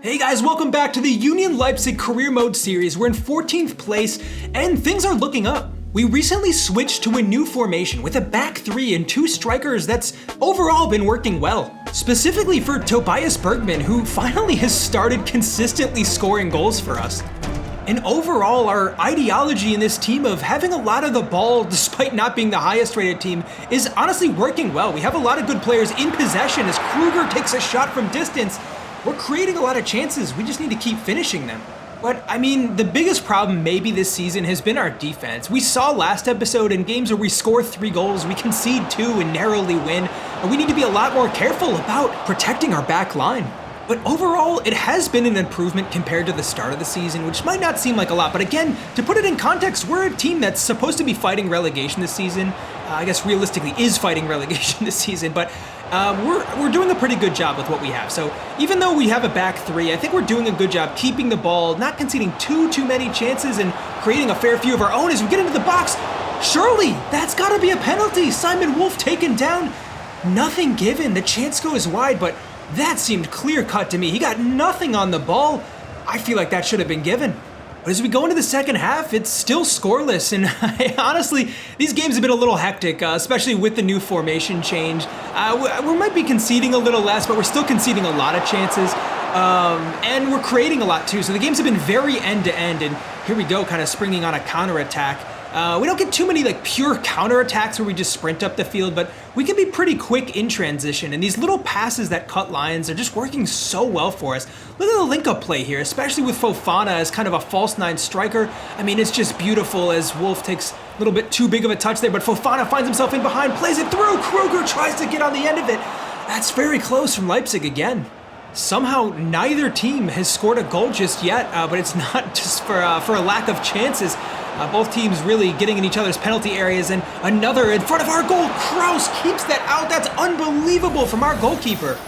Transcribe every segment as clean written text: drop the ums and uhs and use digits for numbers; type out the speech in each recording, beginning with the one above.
Hey guys, welcome back to the Union Leipzig Career Mode series. We're in 14th place and things are looking up. We recently switched to a new formation with a back three and two strikers that's overall been working well. Specifically for Tobias Bergman, who finally has started consistently scoring goals for us. And overall, our ideology in this team of having a lot of the ball despite not being the highest rated team is honestly working well. We have a lot of good players in possession as Kruger takes a shot from distance. We're creating a lot of chances, we just need to keep finishing them. But I mean, the biggest problem maybe this season has been our defense. We saw last episode in games where we score 3 goals, we concede 2 and narrowly win, and we need to be a lot more careful about protecting our back line. But overall, it has been an improvement compared to the start of the season, which might not seem like a lot, but again, to put it in context, we're a team that's supposed to be fighting relegation this season. I guess realistically is fighting relegation this season, but we're doing a pretty good job with what we have. So even though we have a back three, I think we're doing a good job keeping the ball, not conceding too many chances, and creating a fair few of our own as we get into the box. Surely, that's gotta be a penalty. Simon Wolf taken down. Nothing given, the chance goes wide, but that seemed clear-cut to me. He got nothing on the ball. I feel like that should have been given. But as we go into the second half, it's still scoreless, and honestly, these games have been a little hectic, especially with the new formation change. We might be conceding a little less, but we're still conceding a lot of chances, and we're creating a lot too. So the games have been very end-to-end, and here we go, kind of springing on a counterattack. We don't get too many like pure counterattacks where we just sprint up the field, but we can be pretty quick in transition, and these little passes that cut lines are just working so well for us. Look at the link-up play here, especially with Fofana as kind of a false nine striker. I mean, it's just beautiful as Wolf takes a little bit too big of a touch there, but Fofana finds himself in behind, plays it through, Kruger tries to get on the end of it. That's very close from Leipzig again. Somehow, neither team has scored a goal just yet, but it's not just for a lack of chances. Both teams really getting in each other's penalty areas, and another in front of our goal. Kraus keeps that out. That's unbelievable from our goalkeeper.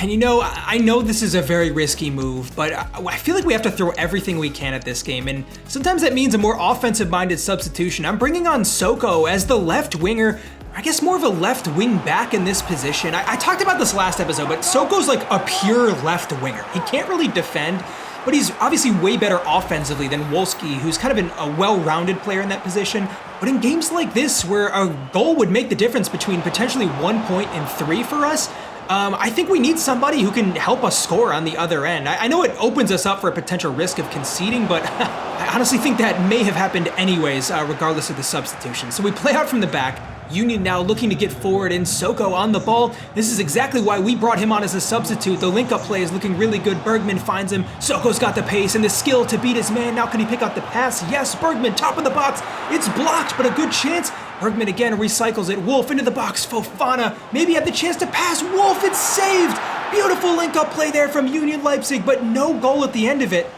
And you know, I know this is a very risky move, but I feel like we have to throw everything we can at this game, and sometimes that means a more offensive-minded substitution. I'm bringing on Soko as the left winger, I guess more of a left wing back in this position. I talked about this last episode, but Soko's like a pure left winger. He can't really defend, but he's obviously way better offensively than Wolski, who's kind of a well-rounded player in that position. But in games like this, where a goal would make the difference between potentially 1 point and 3 for us, I think we need somebody who can help us score on the other end. I know it opens us up for a potential risk of conceding, but I honestly think that may have happened anyways, regardless of the substitution. So we play out from the back. Union now looking to get forward, and Soko on the ball. This is exactly why we brought him on as a substitute. The link-up play is looking really good. Bergman finds him. Soko's got the pace and the skill to beat his man. Now can he pick out the pass? Yes, Bergman, top of the box. It's blocked, but a good chance. Bergman again recycles it. Wolf into the box. Fofana maybe had the chance to pass. Wolf, it's saved. Beautiful link-up play there from Union Leipzig, but no goal at the end of it.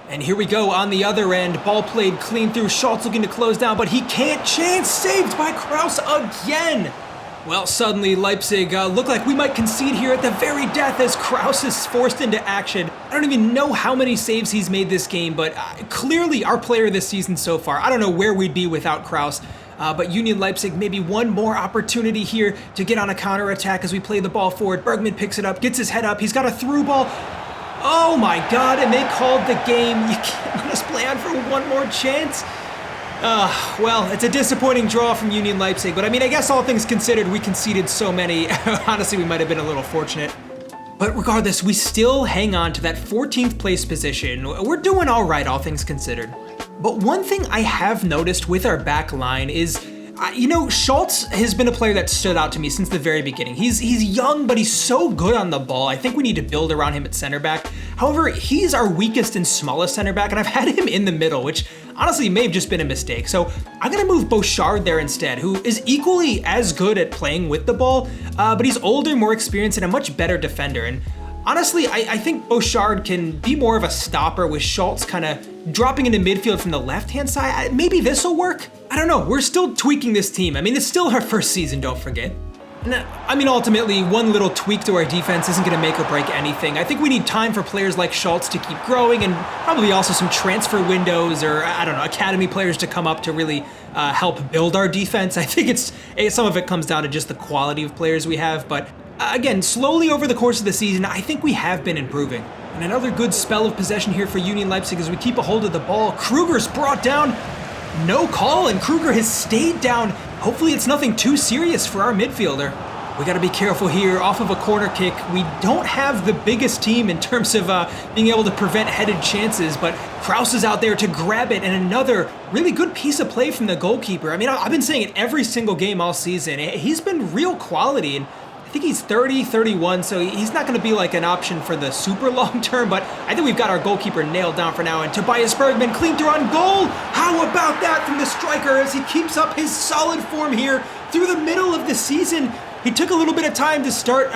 And here we go on the other end. Ball played clean through. Schultz looking to close down, but he can't chance. Saved by Kraus again. Well, suddenly Leipzig look like we might concede here at the very death as Kraus is forced into action. I don't even know how many saves he's made this game, but clearly our player this season so far. I don't know where we'd be without Kraus. But Union Leipzig, maybe one more opportunity here to get on a counterattack as we play the ball forward. Bergman picks it up, gets his head up. He's got a through ball. Oh my God, and they called the game. You can't let us play on for one more chance? Well, it's a disappointing draw from Union Leipzig, but I mean, I guess all things considered, we conceded so many. Honestly, we might have been a little fortunate. But regardless, we still hang on to that 14th place position. We're doing all right, all things considered. But one thing I have noticed with our back line is, you know, Schultz has been a player that stood out to me since the very beginning. He's young, but he's so good on the ball. I think we need to build around him at center back. However, he's our weakest and smallest center back, and I've had him in the middle, which honestly may have just been a mistake. So I'm gonna move Bouchard there instead, who is equally as good at playing with the ball, but he's older, more experienced, and a much better defender. And honestly, I think Bouchard can be more of a stopper with Schultz kind of dropping into midfield from the left-hand side. Maybe this will work? I don't know. We're still tweaking this team. I mean, it's still our first season, don't forget. I mean, ultimately, one little tweak to our defense isn't going to make or break anything. I think we need time for players like Schultz to keep growing, and probably also some transfer windows or, I don't know, academy players to come up to really help build our defense. I think some of it comes down to just the quality of players we have, but again, slowly over the course of the season, I think we have been improving. And another good spell of possession here for Union Leipzig as we keep a hold of the ball. Kruger's brought down. No call, and Kruger has stayed down. Hopefully it's nothing too serious for our midfielder. We got to be careful here off of a corner kick. We don't have the biggest team in terms of being able to prevent headed chances, but Kraus is out there to grab it, and another really good piece of play from the goalkeeper. I mean, I've been saying it every single game all season. He's been real quality, and I think he's 30, 31, so he's not going to be like an option for the super long term, but I think we've got our goalkeeper nailed down for now, and Tobias Bergman clean through on goal. How about that from the striker as he keeps up his solid form here through the middle of the season? He took a little bit of time to start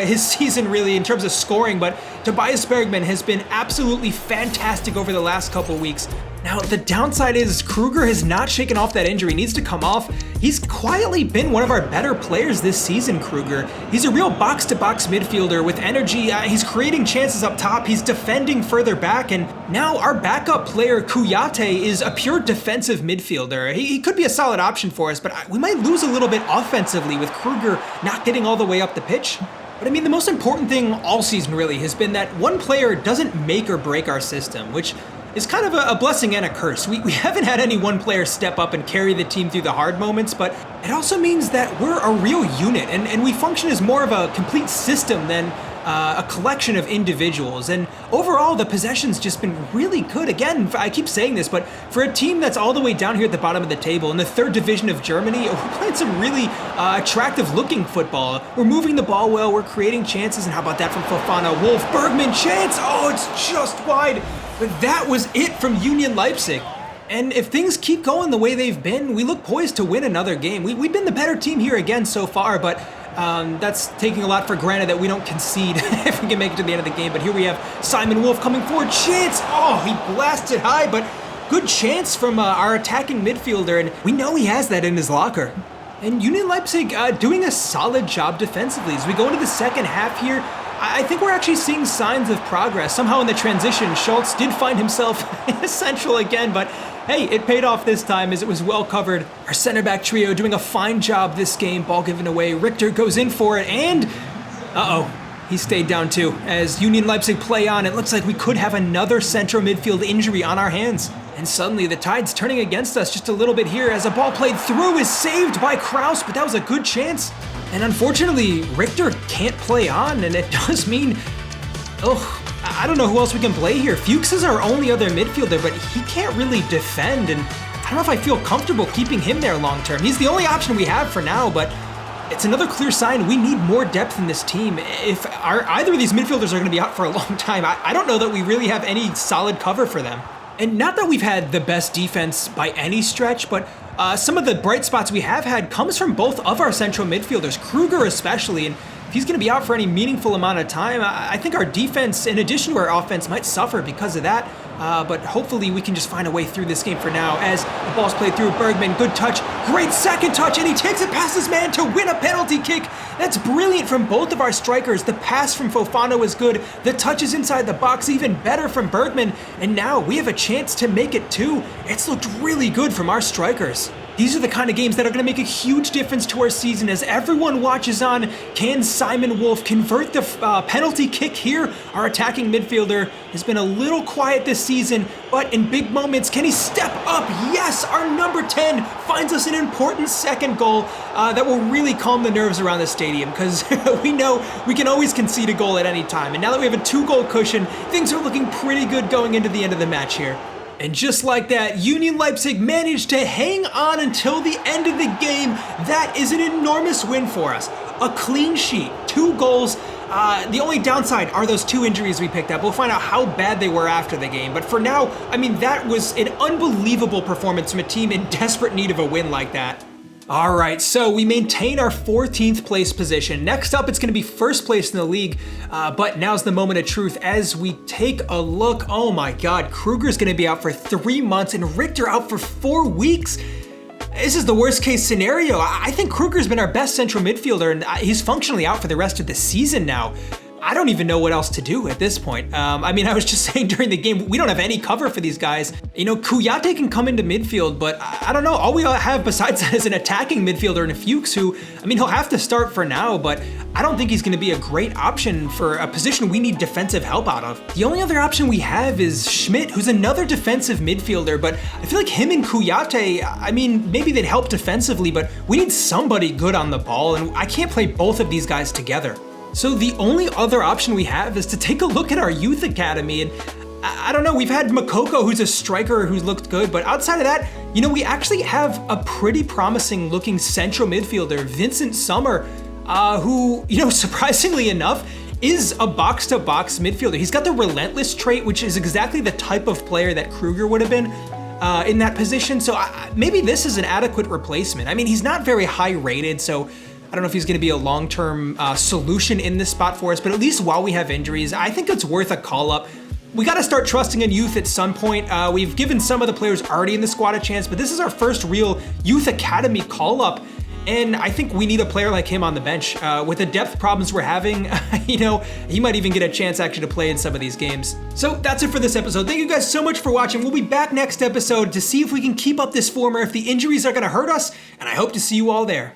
his season really in terms of scoring, but Tobias Bergman has been absolutely fantastic over the last couple weeks. Now, the downside is Kruger has not shaken off that injury, needs to come off. He's quietly been one of our better players this season, Kruger. He's a real box-to-box midfielder with energy. He's creating chances up top. He's defending further back. And now our backup player, Kouyaté, is a pure defensive midfielder. He could be a solid option for us, but we might lose a little bit offensively with Kruger not getting all the way up the pitch. But I mean, the most important thing all season really has been that one player doesn't make or break our system, which is kind of a blessing and a curse. We haven't had any one player step up and carry the team through the hard moments, but it also means that we're a real unit and we function as more of a complete system than a collection of individuals. And overall, the possession's just been really good. Again, I keep saying this, but for a team that's all the way down here at the bottom of the table in the 3rd division of Germany, we're playing some really attractive looking football. We're moving the ball well, we're creating chances, and how about that from Fofana? Wolf Bergman, chance! Oh, it's just wide. But that was it from Union Leipzig. And if things keep going the way they've been, we look poised to win another game. We've been the better team here again so far, but that's taking a lot for granted that we don't concede if we can make it to the end of the game. But here we have Simon Wolf coming forward. Chance! Oh, he blasted high, but good chance from our attacking midfielder, and we know he has that in his locker. And Union Leipzig doing a solid job defensively. As we go into the second half here, I think we're actually seeing signs of progress. Somehow in the transition, Schultz did find himself essential again, but hey, it paid off this time as it was well covered. Our center back trio doing a fine job this game, ball given away. Richter goes in for it, and he stayed down too. As Union Leipzig play on, it looks like we could have another central midfield injury on our hands. And suddenly the tide's turning against us just a little bit here as a ball played through is saved by Kraus, but that was a good chance. And unfortunately, Richter can't play on, and it does mean, I don't know who else we can play here. Fuchs is our only other midfielder, but he can't really defend, and I don't know if I feel comfortable keeping him there long term. He's the only option we have for now, but it's another clear sign we need more depth in this team. If either of these midfielders are going to be out for a long time, I don't know that we really have any solid cover for them. And not that we've had the best defense by any stretch, but some of the bright spots we have had comes from both of our central midfielders, Kruger especially, and if he's going to be out for any meaningful amount of time, I think our defense, in addition to our offense, might suffer because of that. But hopefully we can just find a way through this game for now as the ball's played through. Bergman, good touch, great second touch, and he takes it past his man to win a penalty kick. That's brilliant from both of our strikers. The pass from Fofana was good. The touch is inside the box, even better from Bergman. And now we have a chance to make it too. It's looked really good from our strikers. These are the kind of games that are going to make a huge difference to our season as everyone watches on. Can Simon Wolf convert the penalty kick here? Our attacking midfielder has been a little quiet this season, but in big moments, can he step up? Yes, our number 10 finds us an important second goal that will really calm the nerves around the stadium because we know we can always concede a goal at any time. And now that we have a 2-goal cushion, things are looking pretty good going into the end of the match here. And just like that, Union Leipzig managed to hang on until the end of the game. That is an enormous win for us. A clean sheet, 2 goals. The only downside are those 2 injuries we picked up. We'll find out how bad they were after the game. But for now, I mean, that was an unbelievable performance from a team in desperate need of a win like that. All right, so we maintain our 14th place position. Next up, it's going to be first place in the league, but now's the moment of truth as we take a look. Oh my God, Kruger's going to be out for 3 months and Richter out for 4 weeks. This is the worst case scenario. I think Kruger's been our best central midfielder and he's functionally out for the rest of the season now. I don't even know what else to do at this point. I mean, I was just saying during the game, we don't have any cover for these guys. You know, Kouyaté can come into midfield, but I don't know. All we have besides that is an attacking midfielder in Fuchs who, I mean, he'll have to start for now, but I don't think he's going to be a great option for a position we need defensive help out of. The only other option we have is Schmidt, who's another defensive midfielder, but I feel like him and Kouyaté, I mean, maybe they'd help defensively, but we need somebody good on the ball, and I can't play both of these guys together. So the only other option we have is to take a look at our youth academy, and I don't know, we've had Makoko, who's a striker who's looked good, but outside of that, you know, we actually have a pretty promising looking central midfielder, Vincent Sommer, who, you know, surprisingly enough, is a box-to-box midfielder. He's got the relentless trait, which is exactly the type of player that Kruger would have been in that position, so maybe this is an adequate replacement. I mean, he's not very high rated, so I don't know if he's going to be a long-term solution in this spot for us, but at least while we have injuries, I think it's worth a call-up. We got to start trusting in youth at some point. We've given some of the players already in the squad a chance, but this is our first real youth academy call-up, and I think we need a player like him on the bench. With the depth problems we're having, you know, he might even get a chance actually to play in some of these games. So that's it for this episode. Thank you guys so much for watching. We'll be back next episode to see if we can keep up this form or if the injuries are going to hurt us, and I hope to see you all there.